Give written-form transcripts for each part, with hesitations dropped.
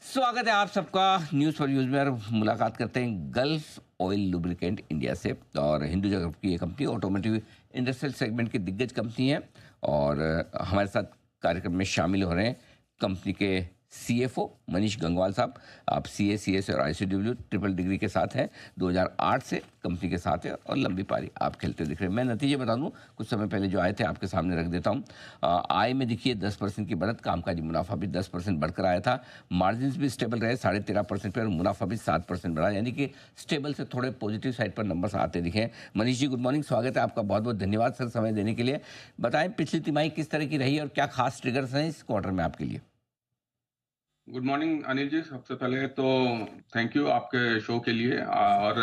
स्वागत है आप सबका न्यूज़ फॉर यूज में। और मुलाकात करते हैं गल्फ ऑयल लुब्रिकेंट इंडिया से। और हिंदू जगत की ये कंपनी ऑटोमोटिव इंडस्ट्रियल सेगमेंट की दिग्गज कंपनी है। और हमारे साथ कार्यक्रम में शामिल हो रहे हैं कंपनी के सीएफओ मनीष गंगवाल साहब। आप सीए, सीएस और आईसीडब्ल्यू ट्रिपल डिग्री के साथ हैं। 2008 से कंपनी के साथ है और लंबी पारी आप खेलते दिख रहे हैं। मैं नतीजे बता दूं, कुछ समय पहले जो आए थे आपके सामने रख देता हूं। आय में देखिए 10% की बढ़त, कामकाजी मुनाफा भी 10% बढ़कर आया था। मार्जिन भी स्टेबल रहे 13.5% पर, और मुनाफा भी 7% बढ़ा, यानी कि स्टेबल से थोड़े पॉजिटिव साइड पर नंबर्स आते दिखे। मनीष जी, गुड मॉर्निंग, स्वागत है आपका। बहुत बहुत धन्यवाद सर समय देने के लिए। बताएं पिछली तिमाही किस तरह की रही और क्या खास ट्रिगर्स हैं इस क्वार्टर में आपके लिए। Good morning Anil ji. सबसे पहले तो थैंक यू आपके शो के लिए। और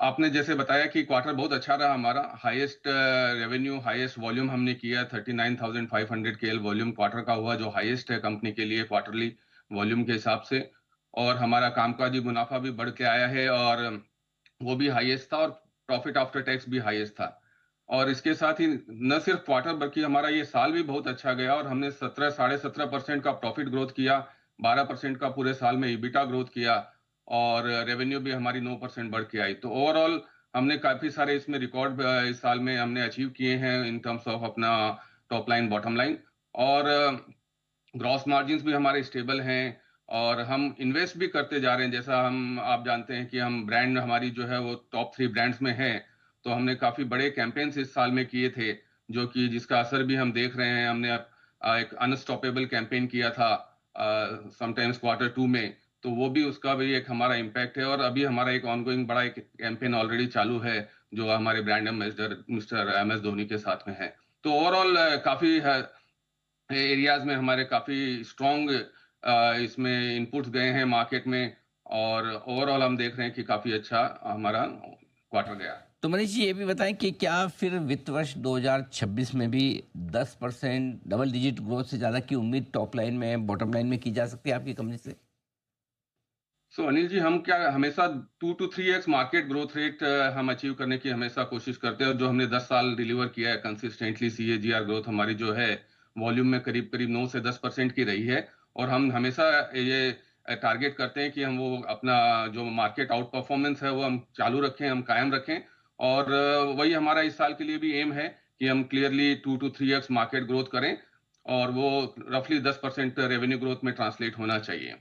आपने जैसे बताया कि क्वार्टर बहुत अच्छा रहा हमारा। हाईएस्ट रेवेन्यू, हाईएस्ट वॉल्यूम हमने किया। 39,500 केएल वॉल्यूम क्वार्टर का हुआ, जो हाईएस्ट है कंपनी के लिए क्वार्टरली वॉल्यूम के हिसाब से। और हमारा कामकाजी मुनाफा भी बढ़ के आया है, और वो भी हाईएस्ट था, और प्रॉफिट आफ्टर टैक्स भी हाईएस्ट था। और इसके साथ ही न सिर्फ क्वार्टर बल्कि हमारा ये साल भी बहुत अच्छा गया, और हमने 17-17.5% का प्रॉफिट ग्रोथ किया। 12% का पूरे साल में ईबिटा ग्रोथ किया, और रेवेन्यू भी हमारी 9% बढ़ के आई। तो ओवरऑल हमने काफी सारे इसमें रिकॉर्ड इस साल में हमने अचीव किए हैं इन टर्म्स ऑफ अपना टॉप लाइन, बॉटम लाइन। और ग्रॉस मार्जिन्स भी हमारे स्टेबल हैं, और हम इन्वेस्ट भी करते जा रहे हैं। जैसा हम आप जानते हैं कि हम ब्रांड हमारी जो है वो टॉप 3 ब्रांड्स में है। तो हमने काफी बड़े कैंपेन्स इस साल में किए थे, जो कि जिसका असर भी हम देख रहे हैं। हमने एक अनस्टॉपेबल कैंपेन किया था समटाइम्स Q2 में। तो वो भी, उसका भी एक हमारा इम्पैक्ट है। और अभी हमारा एक ऑनगोइंग बड़ा एक कैंपेन ऑलरेडी चालू है, जो हमारे brand ambassador mister MS Dhoni के साथ में है। तो ओवरऑल काफी एरियाज में हमारे काफी स्ट्रॉन्ग इसमें इनपुट्स गए हैं मार्केट में। और ओवरऑल हम देख रहे हैं कि काफी अच्छा हमारा क्वार्टर गया। तो मनीष जी, ये भी बताएं कि क्या फिर वित्त वर्ष 2026 में भी 10% डबल डिजिट ग्रोथ से ज़्यादा की उम्मीद टॉप लाइन में, बॉटम लाइन में की जा सकती है आपकी कंपनी से। अनिल जी, हम क्या हमेशा 2 to 3x market growth rate हम अचीव करने की हमेशा कोशिश करते हैं। और जो हमने 10 साल डिलीवर किया है कंसिस्टेंटली, CAGR ग्रोथ हमारी जो है वॉल्यूम में करीब करीब 9 से 10% की रही है। और हम हमेशा ये टारगेट करते हैं कि हम वो अपना जो मार्केट आउट परफॉर्मेंस है वो हम चालू रखें, हम कायम रखें। और वही हमारा इस साल के लिए भी एम है कि हम clearly 2 to 3x market growth करें, और वो रफली 10% रेवेन्यू ग्रोथ में ट्रांसलेट होना चाहिए।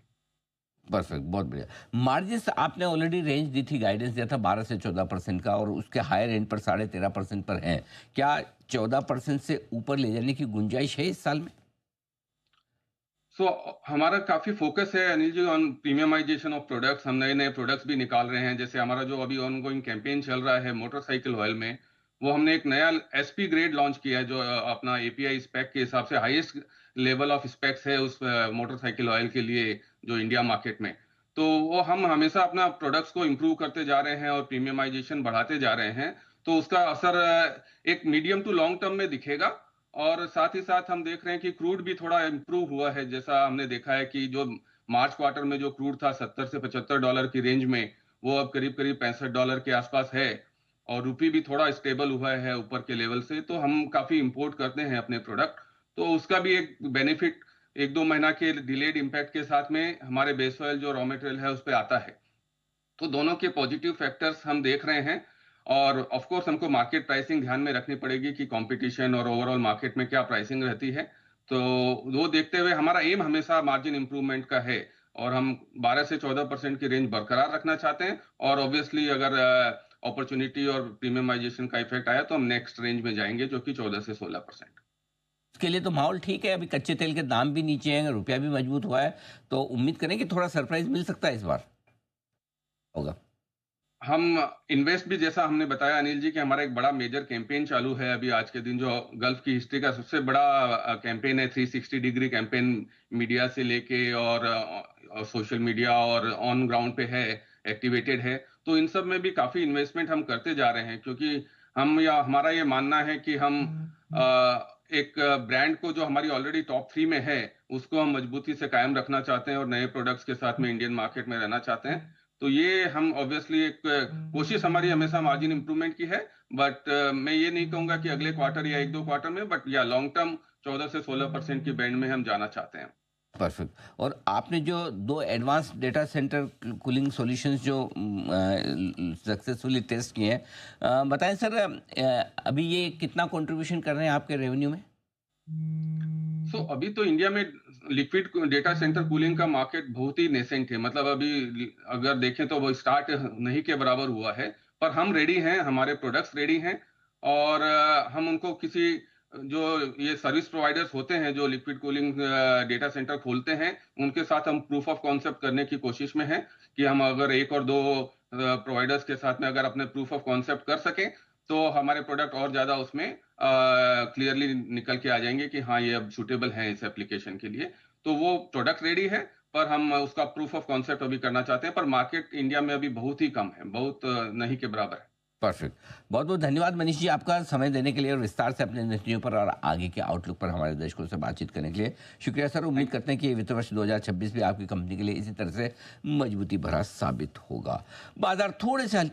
परफेक्ट, बहुत बढ़िया। मार्जिन आपने ऑलरेडी रेंज दी थी, गाइडेंस दिया था 12 से 14% का, और उसके हायर एंड पर 13.5% पर है। क्या 14% से ऊपर ले जाने की गुंजाइश है इस साल में। हमारा काफी फोकस है Anil ji on premiumisation of products. हम नए नए प्रोडक्ट्स भी निकाल रहे हैं। जैसे हमारा जो अभी ऑनगोइंग कैंपेन चल रहा है मोटरसाइकिल ऑयल में, वो हमने एक नया SP ग्रेड लॉन्च किया है, जो अपना API स्पेक के हिसाब से हाईएस्ट लेवल ऑफ स्पेक्स है उस मोटरसाइकिल ऑयल के लिए, जो इंडिया मार्केट में। तो वो हम हमेशा अपना प्रोडक्ट्स को इम्प्रूव करते जा रहे हैं और प्रीमियमाइजेशन बढ़ाते जा रहे हैं। तो उसका असर एक मीडियम टू लॉन्ग टर्म में दिखेगा। और साथ ही साथ हम देख रहे हैं कि क्रूड भी थोड़ा इम्प्रूव हुआ है। जैसा हमने देखा है कि जो मार्च क्वार्टर में जो क्रूड था $70 से $75 की रेंज में, वो अब करीब करीब $65 के आसपास है। और रुपी भी थोड़ा स्टेबल हुआ है ऊपर के लेवल से। तो हम काफी इंपोर्ट करते हैं अपने प्रोडक्ट, तो उसका भी एक बेनिफिट 1-2 महीना के डिलेड इम्पैक्ट के साथ में हमारे बेस ऑयल जो रॉ मटेरियल है उस पर आता है। तो दोनों के पॉजिटिव फैक्टर्स हम देख रहे हैं। और ऑफ कोर्स हमको मार्केट प्राइसिंग ध्यान में रखनी पड़ेगी कि कंपटीशन और ओवरऑल मार्केट में क्या प्राइसिंग रहती है। तो वो देखते हुए हमारा एम हमेशा मार्जिन इंप्रूवमेंट का है, और हम 12 से 14% की रेंज बरकरार रखना चाहते हैं। और ऑब्वियसली अगर अपॉर्चुनिटी और प्रीमियमाइजेशन का इफेक्ट आया तो हम नेक्स्ट रेंज में जाएंगे, जो कि 14 से 16%। उसके लिए तो माहौल ठीक है, अभी कच्चे तेल के दाम भी नीचे हैं, रुपया भी मजबूत हुआ है, तो उम्मीद करें कि थोड़ा सरप्राइज मिल सकता है इस बार होगा। हम इन्वेस्ट भी, जैसा हमने बताया अनिल जी, कि हमारा एक बड़ा मेजर कैंपेन चालू है अभी आज के दिन, जो गल्फ की हिस्ट्री का सबसे बड़ा कैंपेन है। 360 डिग्री कैंपेन, मीडिया से लेके और सोशल मीडिया और ऑन ग्राउंड पे है, एक्टिवेटेड है। तो इन सब में भी काफी इन्वेस्टमेंट हम करते जा रहे हैं, क्योंकि हमारा ये मानना है कि हम एक ब्रांड को जो हमारी ऑलरेडी टॉप 3 में है, उसको हम मजबूती से कायम रखना चाहते हैं, और नए प्रोडक्ट्स के साथ में इंडियन मार्केट में रहना चाहते हैं। तो ये हम ऑब्वियसली एक कोशिश हमारी हमेशा मार्जिन इंप्रूवमेंट की है। बट मैं ये नहीं कहूंगा कि अगले क्वार्टर या 1-2 क्वार्टर में, बट या लॉन्ग टर्म 14 से 16% की बैंड में हम जाना चाहते हैं। परफेक्ट। और आपने जो 2 advance data centre cooling solutions जो सक्सेसफुली टेस्ट किए हैं, बताएं सर, अभी ये कितना कंट्रीब्यूशन कर रहे हैं आपके रेवेन्यू में? अभी तो इंडिया में लिक्विड डेटा सेंटर कूलिंग का मार्केट बहुत ही नेसेंट है। मतलब अभी अगर देखें तो वो स्टार्ट नहीं के बराबर हुआ है, पर हम रेडी हैं, हमारे प्रोडक्ट्स रेडी हैं। और हम उनको किसी जो ये सर्विस प्रोवाइडर्स होते हैं जो लिक्विड कूलिंग डेटा सेंटर खोलते हैं, उनके साथ हम प्रूफ ऑफ कॉन्सेप्ट करने की कोशिश में हैं कि हम अगर एक और दो प्रोवाइडर्स के साथ में अगर अपने प्रूफ ऑफ कॉन्सेप्ट कर सकें, तो हमारे प्रोडक्ट और ज्यादा उसमें क्लियरली निकल के आ जाएंगे कि हाँ, ये अब सूटेबल है इस एप्लीकेशन के लिए। तो वो प्रोडक्ट रेडी है, पर हम उसका प्रूफ ऑफ कॉन्सेप्ट अभी करना चाहते हैं। पर मार्केट इंडिया में अभी बहुत ही कम है, बहुत नहीं के बराबर है। परफेक्ट। बहुत बहुत धन्यवाद मनीष जी, आपका समय देने के लिए और विस्तार से अपने नजरियों पर और आगे के आउटलुक पर हमारे दर्शकों से बातचीत करने के लिए शुक्रिया सर। उम्मीद करते हैं कि वित्त वर्ष 2026 भी आपकी कंपनी के लिए इसी तरह से मजबूती भरा साबित होगा। बाजार थोड़े से